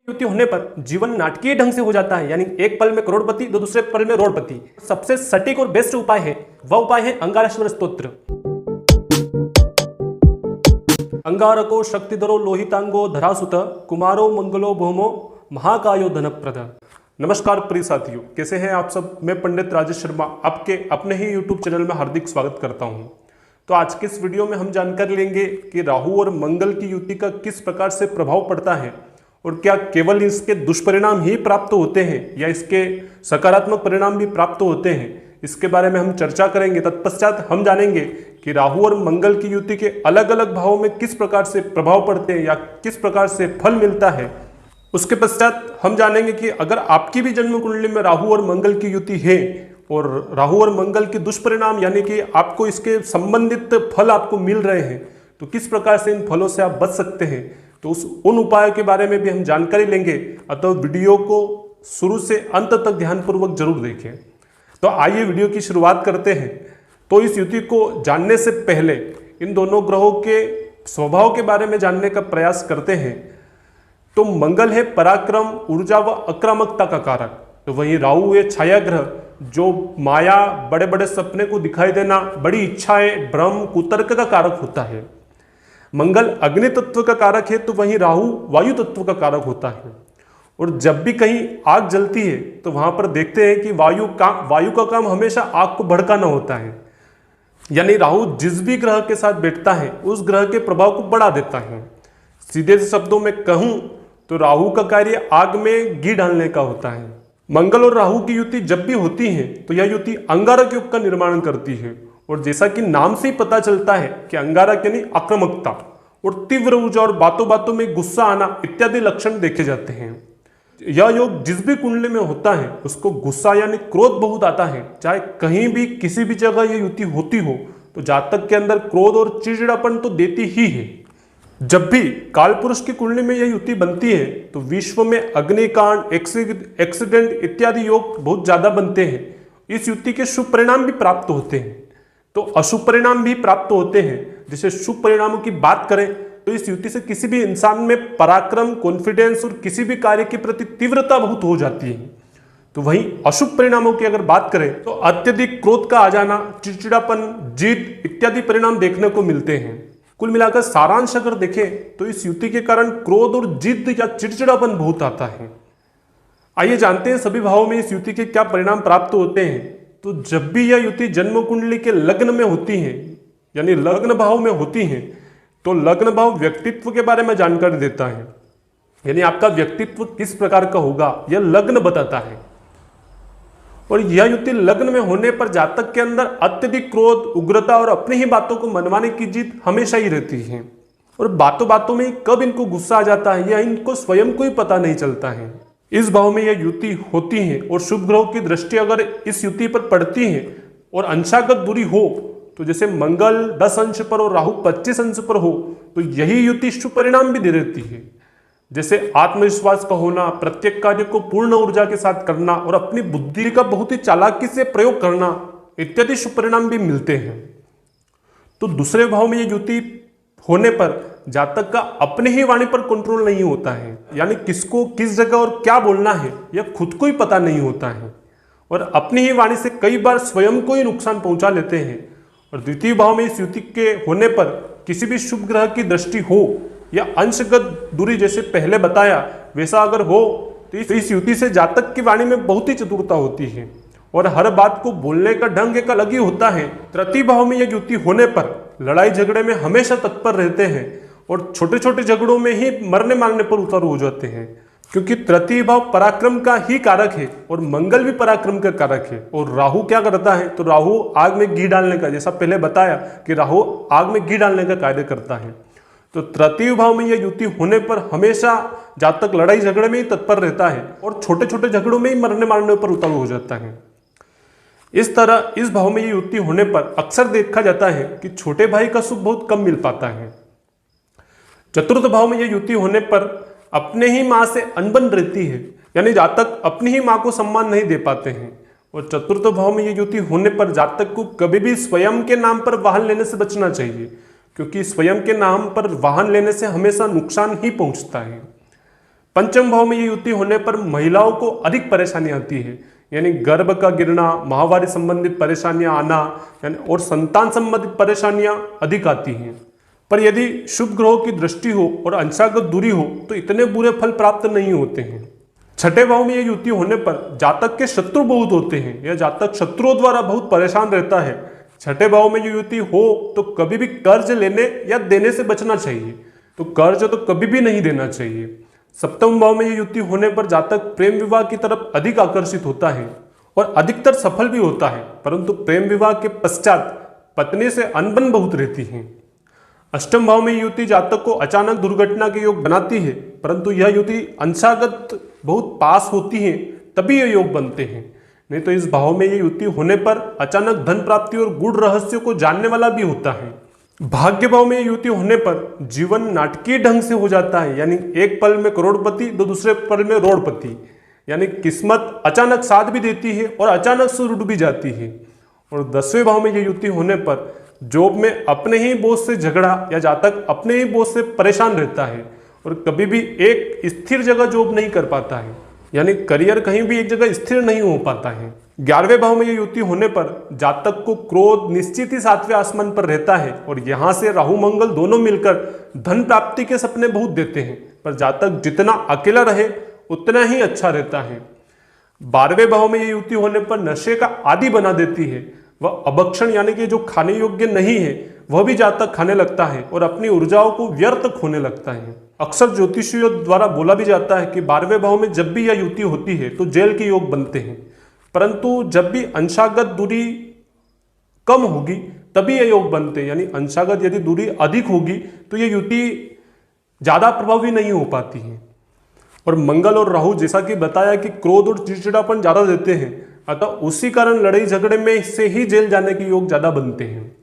युति होने पर जीवन नाटकीय ढंग से हो जाता है, यानी एक पल में करोड़पति तो दूसरे पल में रोड़पति। सबसे सटीक और बेस्ट उपाय है, वह उपाय है अंगारश्वर स्तोत्र। अंगारको शक्तिधरो लोहितांगो धरासुत कुमारो मंगलो भौमो महाकायो धनप्रद। नमस्कार प्रिय साथियों, कैसे हैं आप सब। मैं पंडित राजेश शर्मा आपके अपने ही यूट्यूब चैनल में हार्दिक स्वागत करता हूं। तो आज के इस वीडियो में हम जानकारी लेंगे कि राहु और मंगल की युति का किस प्रकार से प्रभाव पड़ता है और क्या केवल इसके दुष्परिणाम ही प्राप्त होते हैं या इसके सकारात्मक परिणाम भी प्राप्त होते हैं, इसके बारे में हम चर्चा करेंगे। तत्पश्चात हम जानेंगे कि राहु और मंगल की युति के अलग अलग भावों में किस प्रकार से प्रभाव पड़ते हैं या किस प्रकार से फल मिलता है। उसके पश्चात हम जानेंगे कि अगर आपकी भी जन्म कुंडली में राहु और मंगल की युति है और राहु और मंगल के दुष्परिणाम यानी कि आपको इसके संबंधित फल आपको मिल रहे हैं, तो किस प्रकार से इन फलों से आप बच सकते हैं। तो उन उपायों के बारे में भी हम जानकारी लेंगे, अतः वीडियो को शुरू से अंत तक ध्यानपूर्वक जरूर देखें। तो आइए वीडियो की शुरुआत करते हैं। तो इस युति को जानने से पहले इन दोनों ग्रहों के स्वभाव के बारे में जानने का प्रयास करते हैं। तो मंगल है पराक्रम, ऊर्जा व आक्रामकता का कारक, तो वहीं राहु है छाया ग्रह, जो माया, बड़े बड़े सपने को दिखाई देना, बड़ी इच्छाएं, भ्रम, कुतर्क का कारक होता है। मंगल अग्नि तत्व का कारक है, तो वहीं राहु वायु तत्व का कारक होता है। और जब भी कहीं आग जलती है तो वहां पर देखते हैं कि वायु का काम हमेशा आग को भड़काना होता है, यानी राहु जिस भी ग्रह के साथ बैठता है उस ग्रह के प्रभाव को बढ़ा देता है। सीधे शब्दों में कहूं तो राहु का कार्य आग में घी डालने का होता है। मंगल और राहु की युति जब भी होती है तो यह युति अंगारक योग का निर्माण करती है। और जैसा कि नाम से ही पता चलता है कि अंगारक यानी आक्रामकता और तीव्र ऊर्जा और बातों बातों में गुस्सा आना इत्यादि लक्षण देखे जाते हैं। यह योग जिस भी कुंडली में होता है उसको गुस्सा यानी क्रोध बहुत आता है। चाहे कहीं भी किसी भी जगह यह युति होती हो तो जातक के अंदर क्रोध और चिड़चिड़ापन तो देती ही है। जब भी काल पुरुष की कुंडली में यह युति बनती है तो विश्व में अग्निकांड, एक्सीडेंट इत्यादि योग बहुत ज्यादा बनते हैं। इस युति के शुभ परिणाम भी प्राप्त होते हैं तो अशुभ परिणाम भी प्राप्त होते हैं। जैसे शुभ परिणामों की बात करें तो इस युति से किसी भी इंसान में पराक्रम, कॉन्फिडेंस और किसी भी कार्य के प्रति तीव्रता बहुत हो जाती है। तो वहीं अशुभ परिणामों की अगर बात करें तो अत्यधिक क्रोध का आ जाना, चिड़चिड़ापन, जिद इत्यादि परिणाम देखने को मिलते हैं। कुल मिलाकर सारांश अगर देखें तो इस युति के कारण क्रोध और जिद या चिड़चिड़ापन बहुत आता है। आइए जानते हैं सभी भावों में इस युति के क्या परिणाम प्राप्त होते हैं। तो जब भी यह युति जन्म कुंडली के लग्न में होती है यानी लग्न भाव में होती है तो लग्न भाव व्यक्तित्व के बारे में जानकारी देता है, यानी आपका व्यक्तित्व किस प्रकार का होगा यह लग्न बताता है। और यह युति लग्न में होने पर जातक के अंदर अत्यधिक क्रोध, उग्रता और अपनी ही बातों को मनवाने की जिद हमेशा ही रहती है। और बातों बातों में कब इनको गुस्सा आ जाता है यह इनको स्वयं को ही पता नहीं चलता है। इस भाव में यह युति होती है और शुभ ग्रहों की दृष्टि अगर इस युति पर पड़ती है और अंशागत बुरी हो, तो जैसे मंगल 10 अंश पर और राहु 25 अंश पर हो, तो यही युति शुभ परिणाम भी दे देती है। जैसे आत्मविश्वास का होना, प्रत्येक कार्य को पूर्ण ऊर्जा के साथ करना और अपनी बुद्धि का बहुत ही चालाकी से प्रयोग करना इत्यादि शुभ परिणाम भी मिलते हैं। तो दूसरे भाव में यह युति होने पर जातक का अपने ही वाणी पर कंट्रोल नहीं होता है, यानी किसको किस जगह और क्या बोलना है यह खुद को ही पता नहीं होता है और अपनी ही वाणी से कई बार स्वयं को ही नुकसान पहुंचा लेते हैं। और द्वितीय भाव में इस युति के होने पर किसी भी शुभ ग्रह की दृष्टि हो या अंशगत दूरी जैसे पहले बताया वैसा अगर हो तो इस युति से जातक की वाणी में बहुत ही चतुरता होती है और हर बात को बोलने का ढंग एक अलग ही होता है। तृतीय भाव में यह युति होने पर लड़ाई झगड़े में हमेशा तत्पर रहते हैं और छोटे छोटे झगड़ों में ही मरने मारने पर उतारू हो जाते हैं, क्योंकि तृतीय भाव पराक्रम का ही कारक है और मंगल भी पराक्रम का कारक है। और राहु क्या करता है, तो राहु आग में घी डालने का, जैसा पहले बताया कि राहु आग में घी डालने का कार्य करता है। तो तृतीय भाव में यह युति होने पर हमेशा जातक लड़ाई झगड़े में ही तत्पर रहता है और छोटे छोटे झगड़ों में ही मरने मारने पर उतारू हो जाता है। इस तरह इस भाव में यह युति होने पर अक्सर देखा जाता है कि छोटे भाई का सुख बहुत कम मिल पाता है। चतुर्थ भाव में यह युति होने पर अपने ही माँ से अनबन रहती है, यानी जातक अपनी ही माँ को सम्मान नहीं दे पाते हैं। और चतुर्थ भाव में यह युति होने पर जातक को कभी भी स्वयं के नाम पर वाहन लेने से बचना चाहिए, क्योंकि स्वयं के नाम पर वाहन लेने से हमेशा नुकसान ही पहुंचता है। पंचम भाव में ये युति होने पर महिलाओं को अधिक परेशानी आती है, यानी गर्भ का गिरना, माहवारी संबंधित परेशानियां आना, यानी और संतान संबंधित परेशानियां अधिक आती हैं। पर यदि शुभ ग्रहों की दृष्टि हो और अंशागत दूरी हो तो इतने बुरे फल प्राप्त नहीं होते हैं। छठे भाव में ये युति होने पर जातक के शत्रु बहुत होते हैं, या जातक शत्रुओं द्वारा बहुत परेशान रहता है। छठे भाव में ये युति हो तो कभी भी कर्ज लेने या देने से बचना चाहिए, तो कर्ज तो कभी भी नहीं देना चाहिए। सप्तम भाव में ये युति होने पर जातक प्रेम विवाह की तरफ अधिक आकर्षित होता है और अधिकतर सफल भी होता है, परंतु प्रेम विवाह के पश्चात पत्नी से अनबन बहुत रहती है। अष्टम भाव में युति जातक को अचानक दुर्घटना के योग बनाती है, परंतु यह युति अंशागत बहुत पास होती है तभी ये योग बनते हैं, नहीं तो इस भाव में ये युति होने पर अचानक धन प्राप्ति और गूढ़ रहस्यों को जानने वाला भी होता है। भाग्य भाव में युति होने पर जीवन नाटकीय ढंग से हो जाता है, यानी एक पल में करोड़पति तो दूसरे पल में रोड़पति, यानी किस्मत अचानक साथ भी देती है और अचानक से रुट भी जाती है। और 10वें भाव में ये युति होने पर जॉब में अपने ही बॉस से झगड़ा या जातक अपने ही बॉस से परेशान रहता है और कभी भी एक स्थिर जगह जॉब नहीं कर पाता है, यानी करियर कहीं भी एक जगह स्थिर नहीं हो पाता है। 11वें भाव में ये युति होने पर जातक को क्रोध निश्चित ही 7वें आसमान पर रहता है और यहाँ से राहु मंगल दोनों मिलकर धन प्राप्ति के सपने बहुत देते हैं, पर जातक जितना अकेला रहे उतना ही अच्छा रहता है। 12वें भाव में ये युति होने पर नशे का आदी बना देती है, वह अभक्षण यानी कि जो खाने योग्य नहीं है वह भी जातक खाने लगता है और अपनी ऊर्जाओं को व्यर्थ खोने लगता है। अक्सर ज्योतिषियों द्वारा बोला भी जाता है कि 12वें भाव में जब भी यह युति होती है तो जेल के योग बनते हैं, परंतु जब भी अंशागत दूरी कम होगी तभी ये योग बनते हैं, यानी अंशागत यदि दूरी अधिक होगी तो ये युति ज्यादा प्रभावी नहीं हो पाती है। और मंगल और राहु जैसा कि बताया कि क्रोध और चिड़चिड़ापन ज्यादा देते हैं, अतः उसी कारण लड़ाई झगड़े में से ही जेल जाने के योग ज्यादा बनते हैं।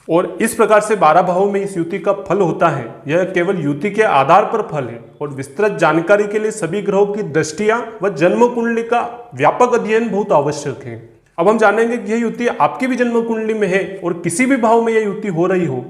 और इस प्रकार से 12 भावों में इस युति का फल होता है। यह केवल युति के आधार पर फल है और विस्तृत जानकारी के लिए सभी ग्रहों की दृष्टियां व जन्म कुंडली का व्यापक अध्ययन बहुत आवश्यक है। अब हम जानेंगे कि यह युति आपकी भी जन्म कुंडली में है और किसी भी भाव में यह युति हो रही हो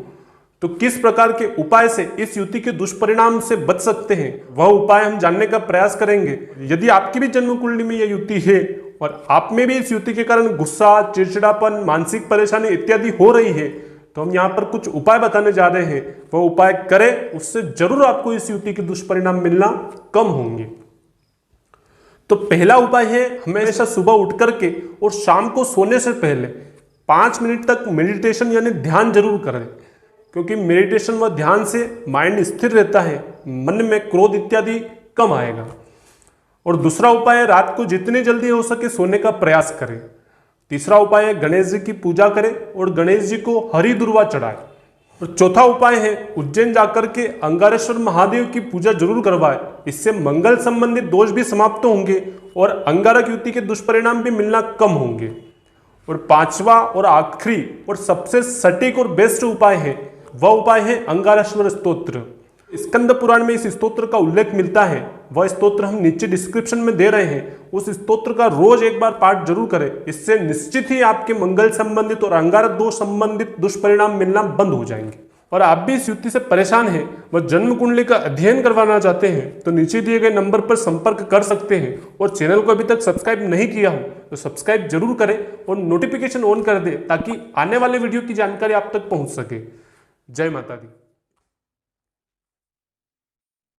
तो किस प्रकार के उपाय से इस युति के दुष्परिणाम से बच सकते हैं, वह उपाय हम जानने का प्रयास करेंगे। यदि आपकी भी जन्म कुंडली में यह युति है और आप में भी इस युति के कारण गुस्सा, चिड़चिड़ापन, मानसिक परेशानी इत्यादि हो रही है तो हम यहाँ पर कुछ उपाय बताने जा रहे हैं। वह उपाय करें, उससे जरूर आपको इस युति के दुष्परिणाम मिलना कम होंगे। तो पहला उपाय है हमेशा सुबह उठ करके और शाम को सोने से पहले 5 मिनट तक मेडिटेशन यानी ध्यान जरूर करें, क्योंकि मेडिटेशन व ध्यान से माइंड स्थिर रहता है, मन में क्रोध इत्यादि कम आएगा। और दूसरा उपाय है रात को जितनी जल्दी हो सके सोने का प्रयास करें। तीसरा उपाय है गणेश जी की पूजा करें और गणेश जी को हरी दुर्वा चढ़ाएं। और चौथा उपाय है उज्जैन जाकर के अंगारेश्वर महादेव की पूजा जरूर करवाएं। इससे मंगल संबंधित दोष भी समाप्त होंगे और अंगारक युति के दुष्परिणाम भी मिलना कम होंगे। और पांचवा और आखिरी और सबसे सटीक और बेस्ट उपाय है, वह उपाय है अंगारेश्वर स्तोत्र। स्कंद पुराण में इस स्तोत्र का उल्लेख मिलता है, वह स्तोत्र हम नीचे डिस्क्रिप्शन में दे रहे हैं। उस स्तोत्र का रोज एक बार पाठ जरूर करें, इससे निश्चित ही आपके मंगल संबंधित और अंगारक दोष संबंधित दुष्परिणाम मिलना बंद हो जाएंगे। और आप भी इस युति से परेशान हैं व जन्म कुंडली का अध्ययन करवाना चाहते हैं तो नीचे दिए गए नंबर पर संपर्क कर सकते हैं। और चैनल को अभी तक सब्सक्राइब नहीं किया हो तो सब्सक्राइब जरूर करें और नोटिफिकेशन ऑन कर दें ताकि आने वाले वीडियो की जानकारी आप तक पहुंच सके। जय माता दी।